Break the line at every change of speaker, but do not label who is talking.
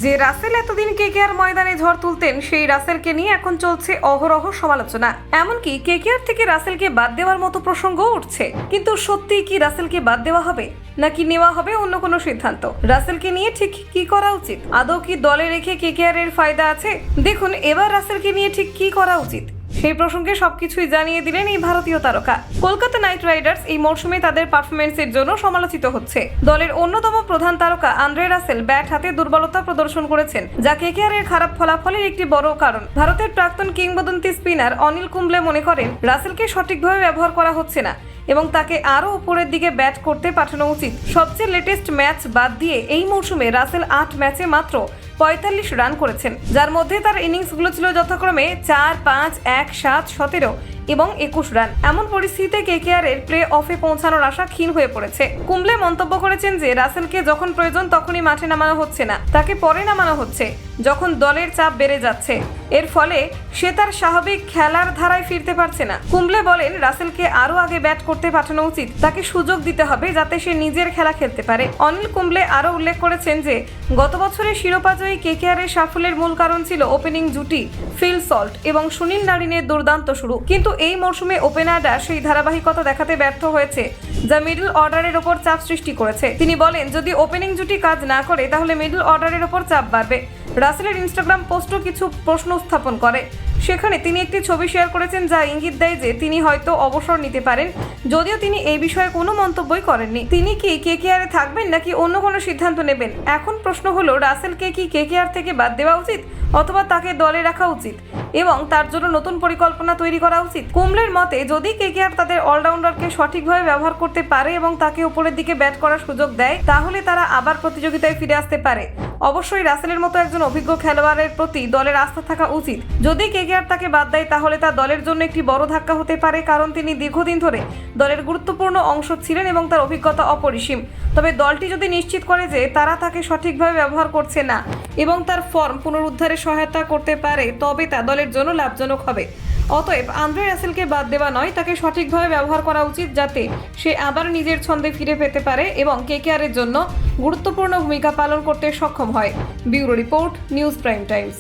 যে রাসেল এতদিন কেকেআর ময়দানে ঝড় তুলতেন সেই রাসেলকে নিয়ে এখন চলছে অহরহ সমালোচনা। এমনকি কেকেআর থেকে রাসেলকে বাদ দেওয়ার মতো প্রসঙ্গও উঠছে। কিন্তু সত্যিই কি রাসেলকে বাদ দেওয়া হবে নাকি নেওয়া হবে অন্য কোনো সিদ্ধান্ত? রাসেলকে নিয়ে ঠিক কি করা উচিত? আদৌ কি দলে রেখে কেকেআর এর ফায়দা আছে? দেখুন, এবার রাসেলকে নিয়ে ঠিক কি করা উচিত সেই প্রসঙ্গে সবকিছুই জানিয়ে দিলেন এই ভারতীয় তারকা। কলকাতা নাইট রাইডার্স এই মরশুমে তাদের পারফরমেন্সের জন্য সমালোচিত হচ্ছে। দলের অন্যতম প্রধান তারকা আন্দ্রে রাসেল ব্যাট হাতে দুর্বলতা প্রদর্শন করেছেন, যা কেকেআর এর খারাপ ফলাফলের একটি বড় কারণ। ভারতের প্রাক্তন কিংবদন্তি স্পিনার অনিল কুম্বলে মনে করেন রাসেলকে সঠিকভাবে ব্যবহার করা হচ্ছে না এবং তাকে আরও উপরের দিকে ব্যাট করতে পাঠানো উচিত। সবচেয়ে লেটেস্ট ম্যাচ বাদ দিয়ে এই মৌসুমে রাসেল 8 ম্যাচে মাত্র 45 রান করেছেন, যার মধ্যে তার ইনিংসগুলো ছিল যথাক্রমে 4, 5, 1, 7, 17 এবং 21 রান। এমন পরিস্থিতিতে কেকেআর এর প্লে অফে পৌঁছানোর আশা ক্ষীণ হয়ে পড়েছে। কুম্বলে মন্তব্য করেছেন যে রাসেলকে যখন প্রয়োজন তখনই মাঠে নামানো হচ্ছে না, তাকে পরে নামানো হচ্ছে যখন দলের চাপ বেড়ে যাচ্ছে। এর ফলে সে তার স্বাভাবিক খেলার ধারায় ফিরতে পারছে না। কুম্বলে বলেন রাসেলকে আরও আগে ব্যাট করতে পাঠানো উচিত, তাকে সুযোগ দিতে হবে যাতে সে নিজের খেলা খেলতে পারে। অনিল কুম্বলে আরও উল্লেখ করেছেন যে গত বছরের শিরোপাজয়ী কেকেআর এর সাফল্যের মূল কারণ ছিল ওপেনিং জুটি ফিল সল্ট এবং সুনীল নারিনের দুর্দান্ত শুরু। কিন্তু এই মরশুমে ওপেনাররা সেই ধারাবাহিকতা দেখাতে ব্যর্থ হয়েছে, যা মিডল অর্ডারের ওপর চাপ সৃষ্টি করেছে। তিনি বলেন যদি ওপেনিং জুটি কাজ না করে তাহলে মিডল অর্ডারের ওপর চাপ বাড়বে। রাসেলের ইনস্টাগ্রাম পোস্টও কিছু প্রশ্ন উত্থাপন করে। সেখানে তিনি একটি ছবি শেয়ার করেছেন যা ইঙ্গিত দেয় যে তিনি হয়তো অবসর নিতে পারেন, যদিও তিনি এই বিষয়ে কোনো মন্তব্যই করেননি। তিনি কি কেকেআরে থাকবেন নাকি অন্য কোনো সিদ্ধান্ত নেবেন? এখন প্রশ্ন হলো রাসেলকে কি কেকেআর থেকে বাদ দেওয়া উচিত অথবা তাকে দলে রাখা উচিত এবং তার জন্য নতুন পরিকল্পনা তৈরি করা উচিত। কুম্বলের মতে যদি কেকেআর তাদের অলরাউন্ডারকে সঠিকভাবে ব্যবহার করতে পারে এবং তাকে উপরের দিকে ব্যাট করার সুযোগ দেয় তাহলে তারা আবার প্রতিযোগিতায় ফিরে আসতে পারে। অবশ্যই রাসেলের মতো একজন অভিজ্ঞ খেলোয়াড়ের প্রতি দলের আস্থা থাকা উচিত। যদি কেকেআর তাকে বাদ দেয় তাহলে তা দলের জন্য একটি বড় ধাক্কা হতে পারে, কারণ তিনি দীর্ঘদিন ধরে দলের গুরুত্বপূর্ণ অংশ ছিলেন এবং তার অভিজ্ঞতা অপরিসীম। তবে দলটি যদি নিশ্চিত করে যে তারা তাকে সঠিকভাবে ব্যবহার করছে না এবং তার ফর্ম পুনরুদ্ধারে সহায়তা করতে পারে তবে তা দলের জন্য লাভজনক হবে। অতএব আন্দ্রে রাসেলকে বাদ দেওয়া নয়, তাকে সঠিকভাবে ব্যবহার করা উচিত যাতে সে আবার নিজের ছন্দে ফিরে পেতে পারে এবং কেকেআর এর জন্য গুরুত্বপূর্ণ ভূমিকা পালন করতে সক্ষম হয়। Bureau report, news prime Times.